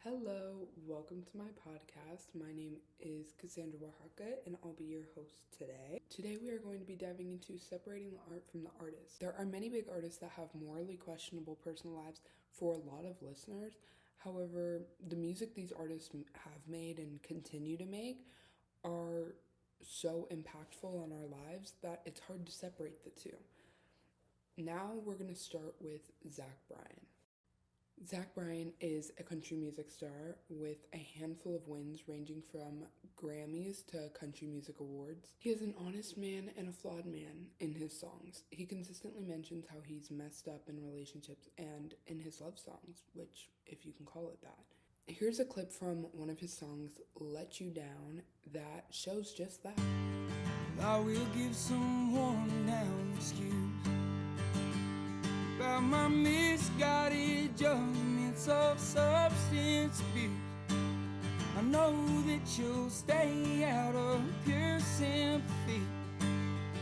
Hello, welcome to my podcast. My name is Cassandra Oaxaca and I'll be your host today. Today we are going to be diving into separating the art from the artist. There are many big artists that have morally questionable personal lives for a lot of listeners. However, the music these artists have made and continue to make are so impactful on our lives that it's hard to separate the two. Now we're going to start with Zach Bryan. Zach Bryan is a country music star with a handful of wins ranging from Grammys to country music awards. He is an honest man and a flawed man in his songs. He consistently mentions how he's messed up in relationships and in his love songs, which, if you can call it that. Here's a clip from one of his songs, Let You Down, that shows just that. I will give some worn down excuse about my misguided judgments of substance abuse. I know that you'll stay out of pure sympathy.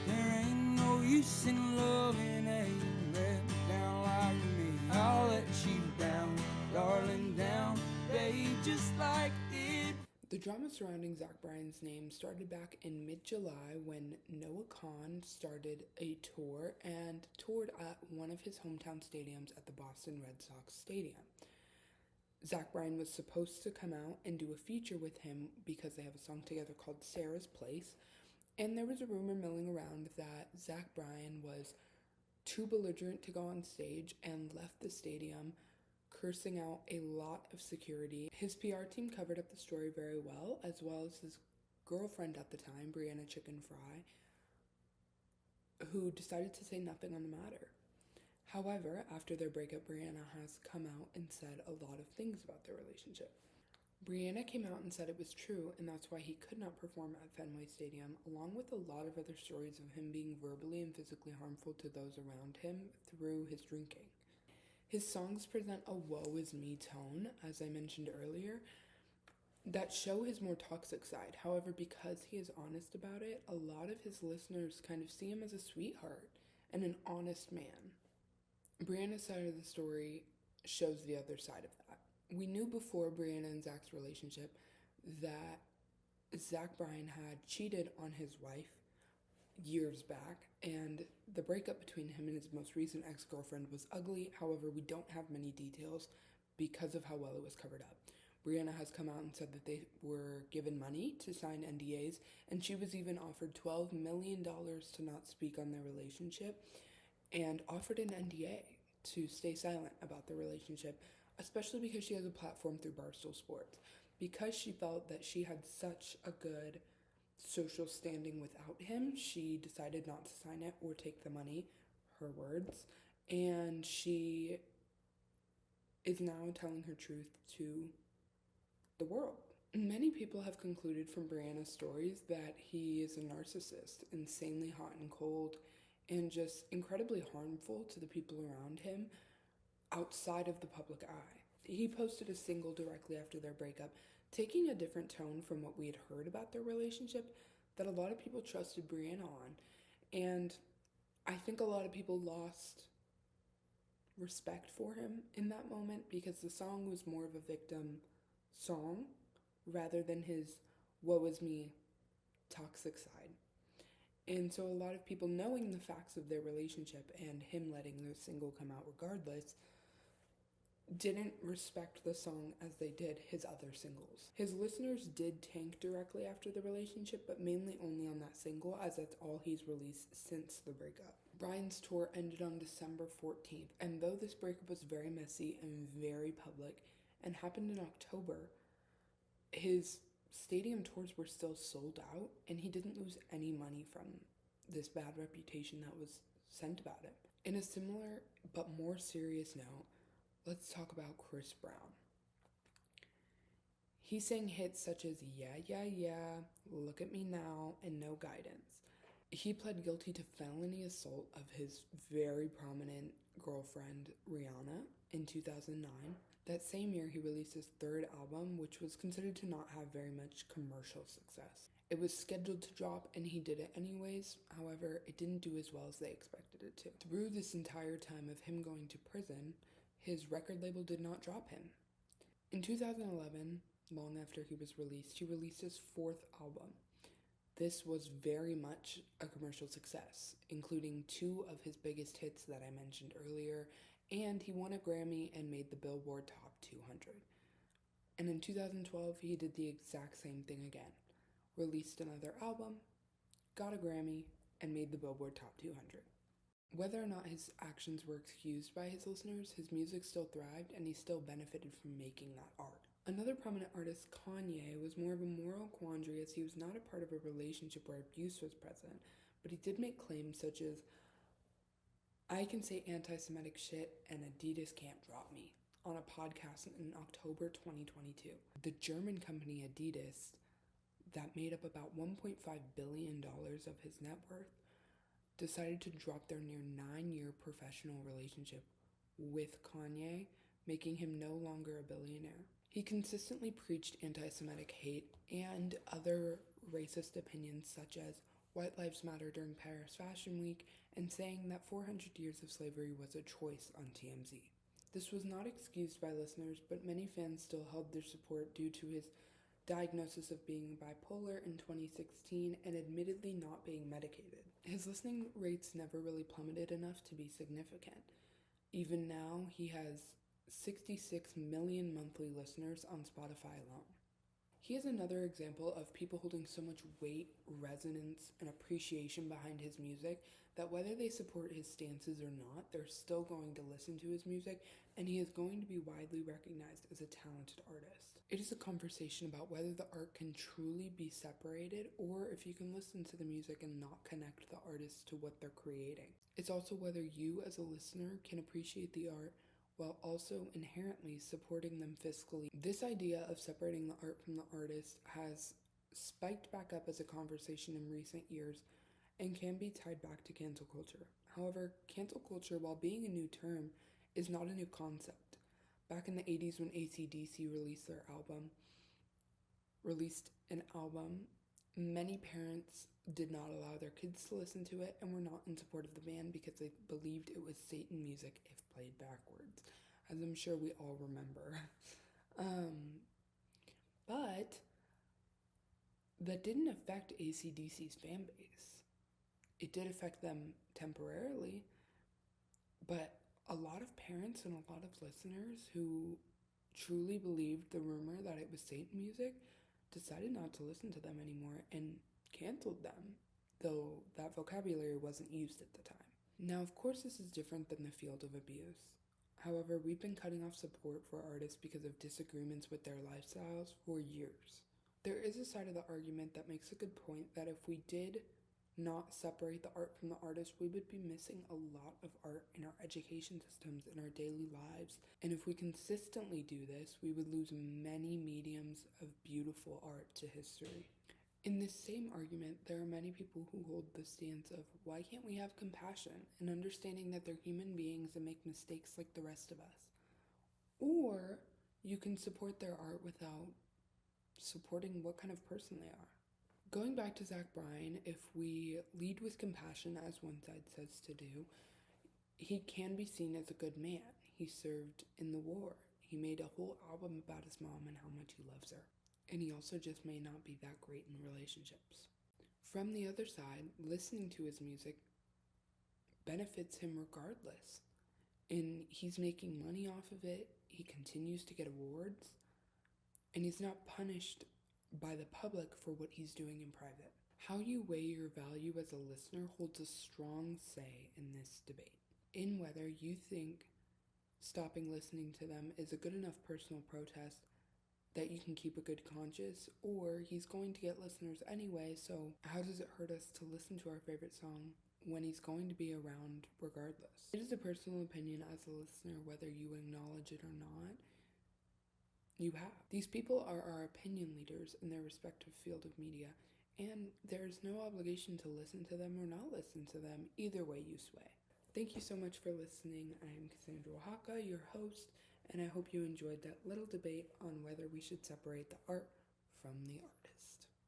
There ain't no use in loving a let down like me. I'll let you down, darling, down, babe, just like it. The drama surrounding Zach Bryan's name started back in mid-July when Noah Kahan started a tour and toured at one of his hometown stadiums at the Boston Red Sox Stadium. Zach Bryan was supposed to come out and do a feature with him because they have a song together called Sarah's Place, and there was a rumor milling around that Zach Bryan was too belligerent to go on stage and left the stadium cursing out a lot of security. His PR team covered up the story very well as his girlfriend at the time, Brianna Chicken Fry, who decided to say nothing on the matter. However, after their breakup, Brianna has come out and said a lot of things about their relationship. Brianna came out and said it was true, and that's why he could not perform at Fenway Stadium, along with a lot of other stories of him being verbally and physically harmful to those around him through his drinking. His songs present a woe is me tone, as I mentioned earlier, that show his more toxic side. However, because he is honest about it, a lot of his listeners kind of see him as a sweetheart and an honest man. Brianna's side of the story shows the other side of that. We knew before Brianna and Zach's relationship that Zach Bryan had cheated on his wife years back, and the breakup between him and his most recent ex-girlfriend was ugly. However, we don't have many details because of how well it was covered up. Brianna has come out and said that they were given money to sign NDAs, and she was even offered $12 million to not speak on their relationship and offered an NDA to stay silent about the relationship, especially because she has a platform through Barstool Sports. Because she felt that she had such a good social standing without him, she decided not to sign it or take the money, her words, and she is now telling her truth to the world. Many people have concluded from Brianna's stories that he is a narcissist, insanely hot and cold, and just incredibly harmful to the people around him outside of the public eye. He posted a single directly after their breakup, taking a different tone from what we had heard about their relationship that a lot of people trusted Brianna on. And I think a lot of people lost respect for him in that moment because the song was more of a victim song rather than his woe is me toxic side. And so a lot of people, knowing the facts of their relationship and him letting the single come out regardless, didn't respect the song as they did his other singles. His listeners did tank directly after the relationship, but mainly only on that single, as that's all he's released since the breakup. Bryan's tour ended on December 14th, and though this breakup was very messy and very public and happened in October, his stadium tours were still sold out, and he didn't lose any money from this bad reputation that was sent about him. In a similar but more serious note, let's talk about Chris Brown. He sang hits such as Yeah, Yeah, Yeah, Look at Me Now, and No Guidance. He pled guilty to felony assault of his very prominent girlfriend, Rihanna, in 2009. That same year, he released his third album, which was considered to not have very much commercial success. It was scheduled to drop, and he did it anyways. However, it didn't do as well as they expected it to. Through this entire time of him going to prison, his record label did not drop him. In 2011, long after he was released, he released his fourth album. This was very much a commercial success, including two of his biggest hits that I mentioned earlier, and he won a Grammy and made the Billboard Top 200. And in 2012, he did the exact same thing again. Released another album, got a Grammy, and made the Billboard Top 200. Whether or not his actions were excused by his listeners, his music still thrived and he still benefited from making that art. Another prominent artist, Kanye, was more of a moral quandary as he was not a part of a relationship where abuse was present, but he did make claims such as, "I can say anti-Semitic shit and Adidas can't drop me," on a podcast in October 2022. The German company Adidas, that made up about $1.5 billion of his net worth, decided to drop their near 9-year professional relationship with Kanye, making him no longer a billionaire. He consistently preached anti-Semitic hate and other racist opinions such as White Lives Matter during Paris Fashion Week and saying that 400 years of slavery was a choice on TMZ. This was not excused by listeners, but many fans still held their support due to his diagnosis of being bipolar in 2016 and admittedly not being medicated. His listening rates never really plummeted enough to be significant. Even now, he has 66 million monthly listeners on Spotify alone. He is another example of people holding so much weight, resonance, and appreciation behind his music that whether they support his stances or not, they're still going to listen to his music, and he is going to be widely recognized as a talented artist. It is a conversation about whether the art can truly be separated or if you can listen to the music and not connect the artist to what they're creating. It's also whether you as a listener can appreciate the art while also inherently supporting them fiscally. This idea of separating the art from the artist has spiked back up as a conversation in recent years and can be tied back to cancel culture. However, cancel culture, while being a new term, is not a new concept. Back in the 80s when AC/DC released an album, many parents did not allow their kids to listen to it and were not in support of the band because they believed it was Satan music if played backwards, as I'm sure we all remember. But that didn't affect AC/DC's fan base. It did affect them temporarily, but a lot of parents and a lot of listeners who truly believed the rumor that it was Satan music decided not to listen to them anymore and canceled them, though that vocabulary wasn't used at the time. Now, of course, this is different than the field of abuse. However, we've been cutting off support for artists because of disagreements with their lifestyles for years. There is a side of the argument that makes a good point that if we did not separate the art from the artist, we would be missing a lot of art in our education systems, in our daily lives. And if we consistently do this, we would lose many mediums of beautiful art to history. In this same argument, there are many people who hold the stance of why can't we have compassion and understanding that they're human beings and make mistakes like the rest of us? Or you can support their art without supporting what kind of person they are. Going back to Zach Bryan, if we lead with compassion, as one side says to do, he can be seen as a good man. He served in the war. He made a whole album about his mom and how much he loves her. And he also just may not be that great in relationships. From the other side, listening to his music benefits him regardless. And he's making money off of it. He continues to get awards. And he's not punished by the public for what he's doing in private. How you weigh your value as a listener holds a strong say in this debate, in whether you think stopping listening to them is a good enough personal protest that you can keep a good conscience, or he's going to get listeners anyway, so how does it hurt us to listen to our favorite song when he's going to be around regardless? It is a personal opinion as a listener whether you acknowledge it or not. You have. These people are our opinion leaders in their respective field of media, and there's no obligation to listen to them or not listen to them. Either way you sway. Thank you so much for listening. I am Cassandra Oaxaca, your host, and I hope you enjoyed that little debate on whether we should separate the art from the art.